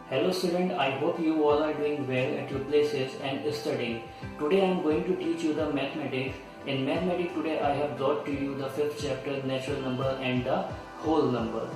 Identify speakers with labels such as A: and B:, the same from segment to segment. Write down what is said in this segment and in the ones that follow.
A: Hello student, I hope you all are doing well at your places and studying. Today I am going to teach you the mathematics. In mathematics today I have brought to you the 5th chapter natural number and the whole number.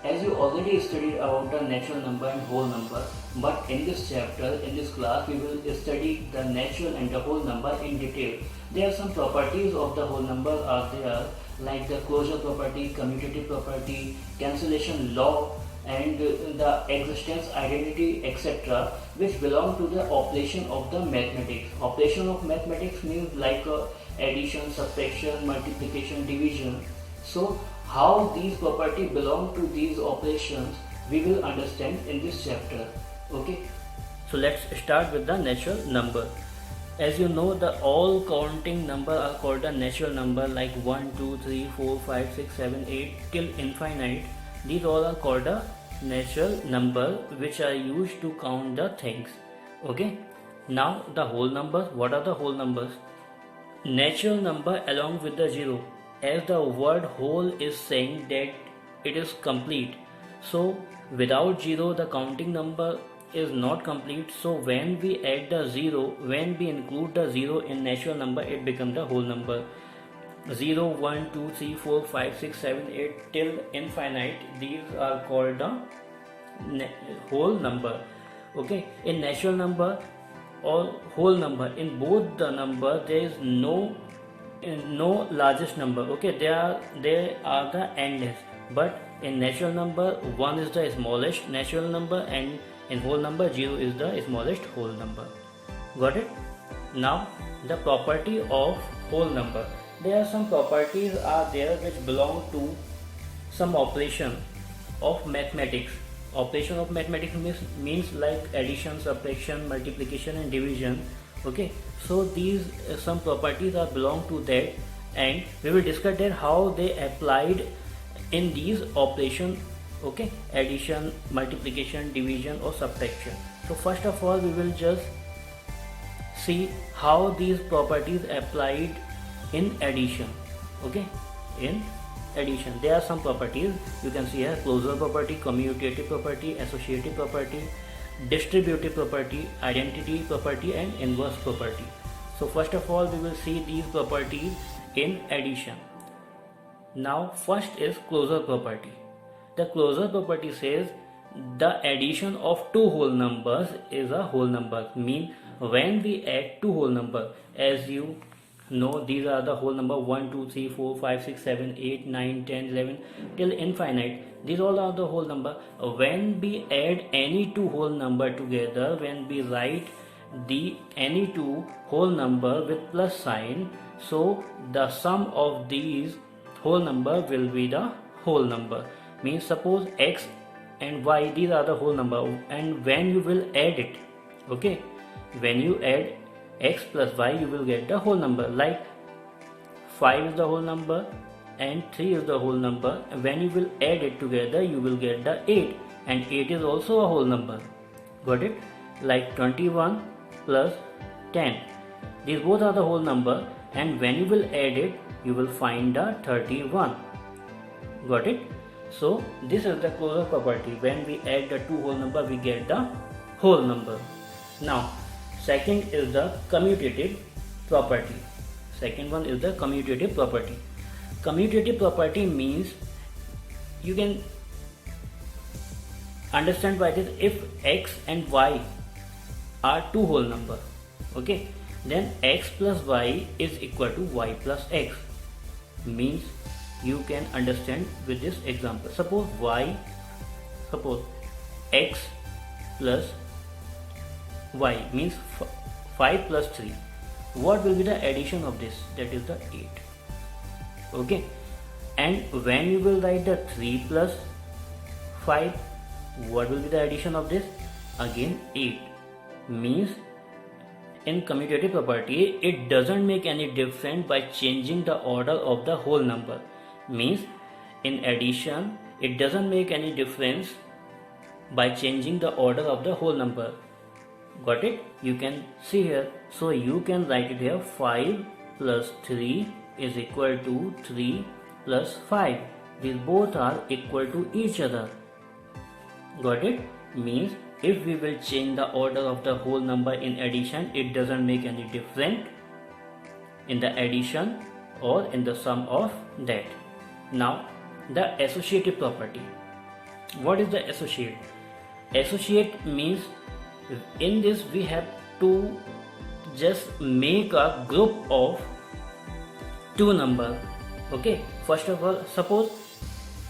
A: As you already studied about the natural number and whole number, but in this chapter, in this class we will study the natural and the whole number in detail. There are some properties of the whole number are there, like the closure property, commutative property, cancellation law, and the existence, identity, etc., which belong to the operation of the mathematics. Operation of mathematics means like addition, subtraction, multiplication, division. So how these properties belong to these operations we will understand in this chapter. Okay, so let's start with the natural number. As you know, the all counting number are called the natural number, like 1, 2, 3, 4, 5, 6, 7, 8 till infinite. These all are called a natural number which are used to count the things. Okay, now the whole numbers. What are the whole numbers? Natural number along with the zero, as the word whole is saying that it is complete. So without zero the counting number is not complete. So when we add the zero, when we include the zero in natural number, it becomes the whole number. 0, 1, 2, 3, 4, 5, 6, 7, 8 till infinite, these are called the whole number. Okay, in natural number or whole number, in both the number there is no largest number. Okay, they are the endless, but in natural number 1 is the smallest natural number, and in whole number 0 is the smallest whole number. Got it? Now the property of whole number. There are some properties are there which belong to some operation of mathematics. Operation of mathematics means like addition, subtraction, multiplication and division. Okay, so these some properties are belong to that, and we will discuss that how they applied in these operation. Okay, addition, multiplication, division or subtraction. So first of all we will just see how these properties applied in addition. Okay, in addition there are some properties you can see here: closure property, commutative property, associative property, distributive property, identity property and inverse property. So first of all we will see these properties in addition. Now first is closure property. The closure property says the addition of two whole numbers is a whole number. Mean when we add two whole numbers, as you know, these are the whole number 1, 2, 3, 4, 5, 6, 7, 8, 9, 10, 11 till infinite. These all are the whole number. When we add any two whole number together, when we write the any two whole number with plus sign, so the sum of these whole number will be the whole number. Means suppose x and y, these are the whole number, and when you will add it, okay, when you add x plus y you will get the whole number. Like 5 is the whole number and 3 is the whole number, and when you will add it together you will get the 8, and 8 is also a whole number. Got it? Like 21 plus 10, these both are the whole number, and when you will add it you will find the 31. Got it? So this is the closure property. When we add the two whole number we get the whole number. Now second is the commutative property. Second one is the commutative property. Commutative property means, you can understand by this, if x and y are two whole number, okay, then x plus y is equal to y plus x. Means you can understand with this example. Suppose x plus y means 5 plus 3. What will be the addition of this? That is the 8. Okay, and when you will write the 3 plus 5, what will be the addition of this? Again 8. Means in commutative property it doesn't make any difference by changing the order of the whole number. Means in addition it doesn't make any difference by changing the order of the whole number. Got it? You can see here. So you can write it here: 5 plus 3 is equal to 3 plus 5. These both are equal to each other. Got it? Means if we will change the order of the whole number in addition, it doesn't make any difference in the addition or in the sum of that. Now the associative property. What is the associate? Associate means in this we have to just make a group of two numbers. Okay, first of all, suppose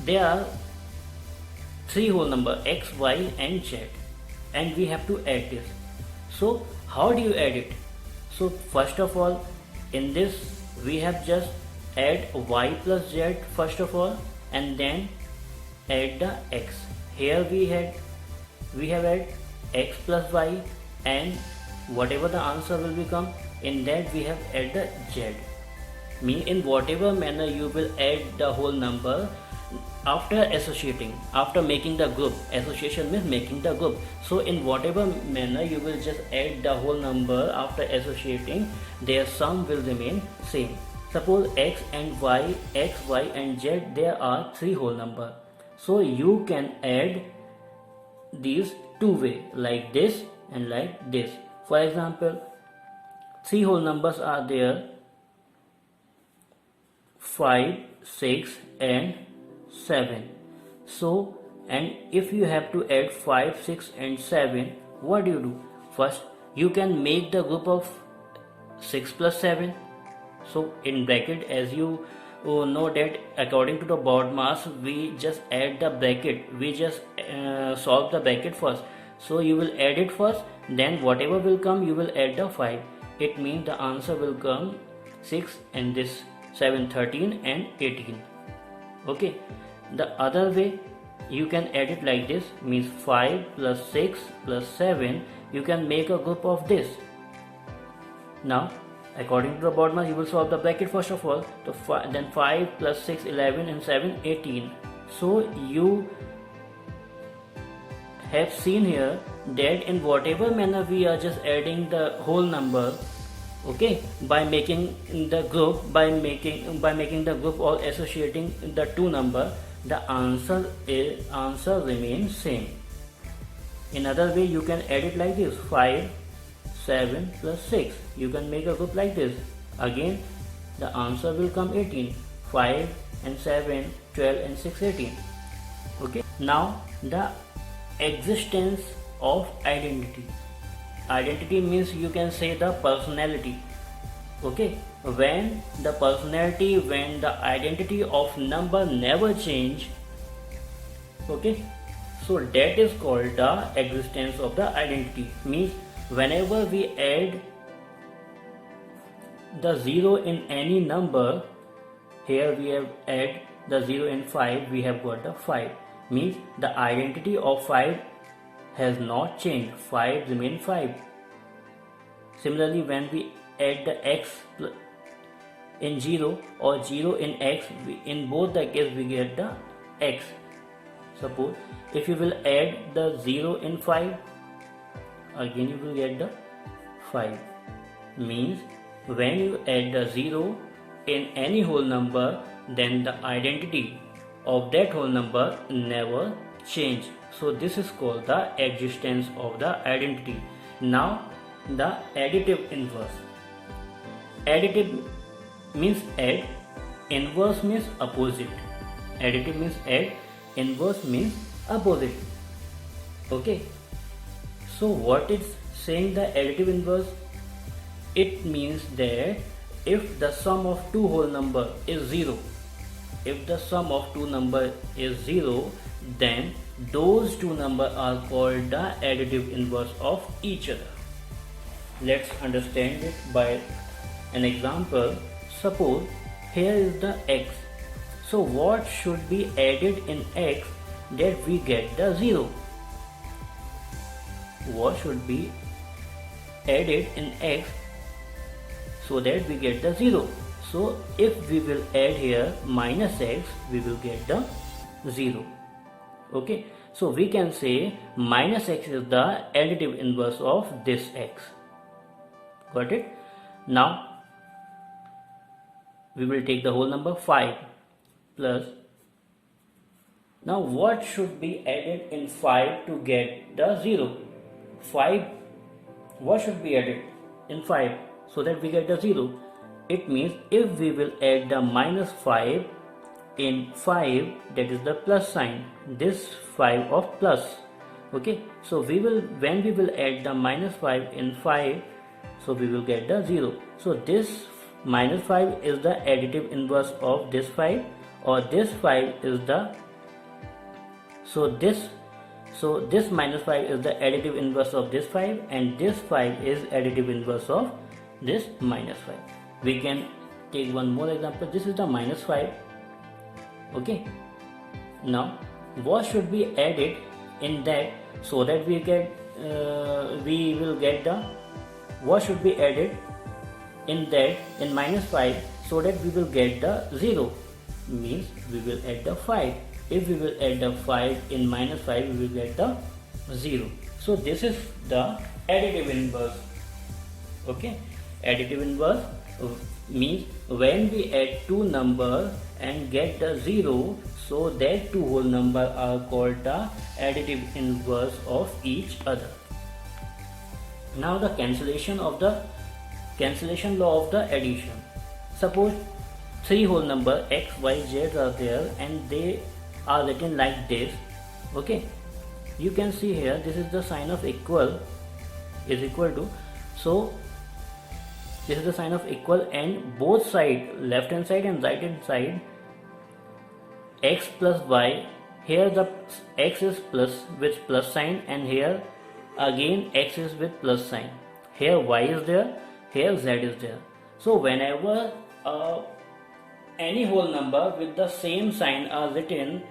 A: there are three whole number x, y and z, and we have to add this. So how do you add it? So first of all, in this we have just add y plus z first of all, and then add the x. Here we have add x plus y, and whatever the answer will become, in that we have add the z. Mean in whatever manner you will add the whole number after associating, after making the group. Association means making the group. So in whatever manner you will just add the whole number after associating, their sum will remain same. Suppose x and y, and z, there are three whole number. So you can add these two way, like this and like this. For example, three whole numbers are there, 5, 6 and 7. So, and if you have to add 5, 6 and 7, what do you do? First you can make the group of 6 plus 7. So in bracket, as you know that according to the BODMAS, we just add the bracket, we just solve the bracket first. So you will add it first, then whatever will come you will add the 5. It means the answer will come 6 and this 7, 13 and 18. Okay, the other way you can add it like this, means 5 plus 6 plus 7, you can make a group of this. Now according to the BODMAS, you will solve the bracket first of all. So then 5 plus 6, 11 and 7, 18. So you have seen here that in whatever manner we are just adding the whole number, okay, by making the group, by making the group or associating the two number, the answer remains same. In other way you can add it like this, 5, 7 plus 6, you can make a group like this. Again the answer will come 18. 5 and 7, 12 and 6, 18. Okay, now the existence of identity. Identity means you can say the personality. Okay, when the identity of number never change, okay, so that is called the existence of the identity. Means whenever we add the 0 in any number, here we have add the 0 in 5, we have got the 5. Means the identity of 5 has not changed, 5 remain 5. Similarly, when we add the x in 0 or 0 in x, in both the case we get the x. Suppose if you will add the 0 in 5, again you will get the 5. Means when you add the 0 in any whole number, then the identity of that whole number never change. So this is called the existence of the identity. Now the additive inverse. Additive means add, inverse means opposite. Additive means add, inverse means opposite. Okay, so what is saying the additive inverse? It means that if the sum of two whole number is 0, if the sum of two number is 0, then those two numbers are called the additive inverse of each other. Let's understand it by an example. Suppose here is the x. So what should be added in x that we get the 0? What should be added in x so that we get the 0? So if we will add here minus x, we will get the 0. Okay, so we can say minus x is the additive inverse of this x. Got it? Now we will take the whole number 5 plus Now what should be added in 5 to get the 0? 5, what should be added in 5 so that we get the 0? It means if we will add the minus 5 in 5, that is the plus sign, this 5 of plus. Okay, so when we will add the minus 5 in 5, so we will get the 0. So this minus 5 is the additive inverse of this 5, or this 5 is the this minus 5 is the additive inverse of this 5, and this 5 is additive inverse of this minus 5. We can take one more example. This is the minus 5. Okay, now what should be added in that so that we will get the, what should be added in that in minus 5 so that we will get the 0? Means we will add the 5. If we will add the 5 in minus 5, we will get the 0. So this is the additive inverse. Okay, additive inverse means when we add two numbers and get the 0, so that two whole numbers are called the additive inverse of each other. Now the cancellation law of the addition. Suppose three whole number x, y, z are there and they are written like this. Okay, you can see here this is the sign of equal, is equal to, so this is the sign of equal, and both side, left hand side and right hand side, x plus y, here the x is plus with plus sign, and here again x is with plus sign. Here y is there, here z is there. So whenever any whole number with the same sign are written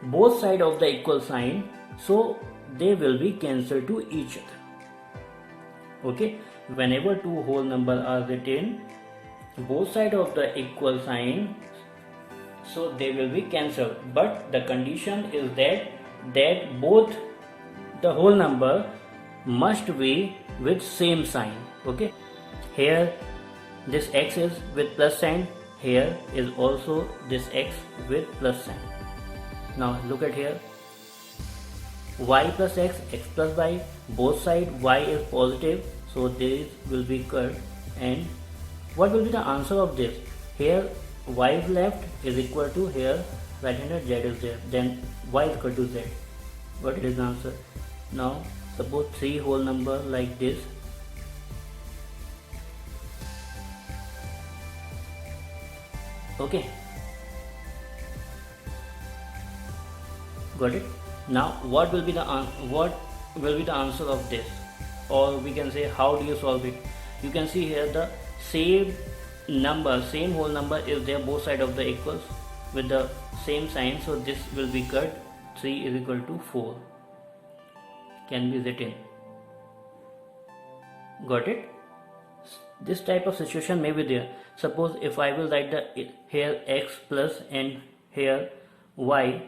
A: both side of the equal sign, so they will be cancelled to each other. Okay, whenever two whole number are written both side of the equal sign, so they will be cancelled, but the condition is that both the whole number must be with same sign. Okay, here this x is with plus sign, here is also this x with plus sign. Now look at here, y plus x, x plus y, both side y is positive, so this will be cut. And what will be the answer of this? Here y is left is equal to, here right handed z is there, then y is equal to z. What is the answer? Now suppose three whole number like this. Okay, got it? Now what will be the answer of this, or we can say how do you solve it? You can see here the same number, same whole number is there both side of the equals with the same sign, so this will be cut. 3 is equal to 4 can be written. Got it? This type of situation may be there. Suppose if I will write the here x plus and here y.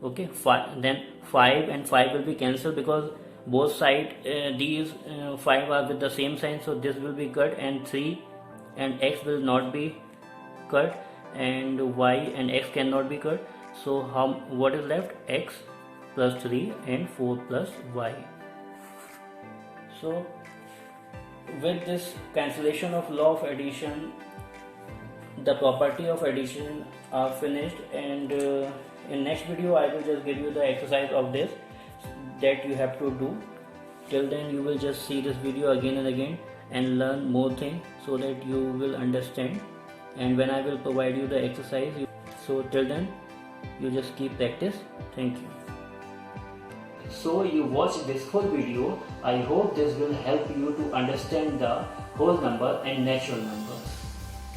A: Okay, then 5 and 5 will be cancelled because both side these 5 are with the same sign, so this will be cut, and 3 and x will not be cut, and y and x cannot be cut. So what is left? X plus 3 and 4 plus y. So with this cancellation of law of addition, the property of addition are finished, and in next video I will just give you the exercise of this that you have to do. Till then you will just see this video again and again and learn more things so that you will understand, and when I will provide you the exercise, so till then you just keep practice. Thank you. So you watched this whole video. I hope this will help you to understand the whole number and natural numbers.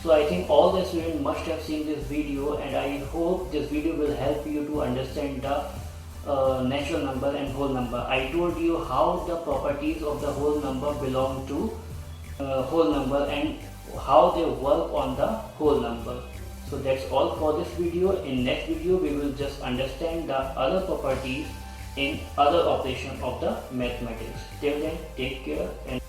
A: So I think all the students must have seen this video, and I hope this video will help you to understand the natural number and whole number. I told you how the properties of the whole number belong to whole number and how they work on the whole number. So that's all for this video. In next video we will just understand the other properties in other operation of the mathematics. Till then, take care and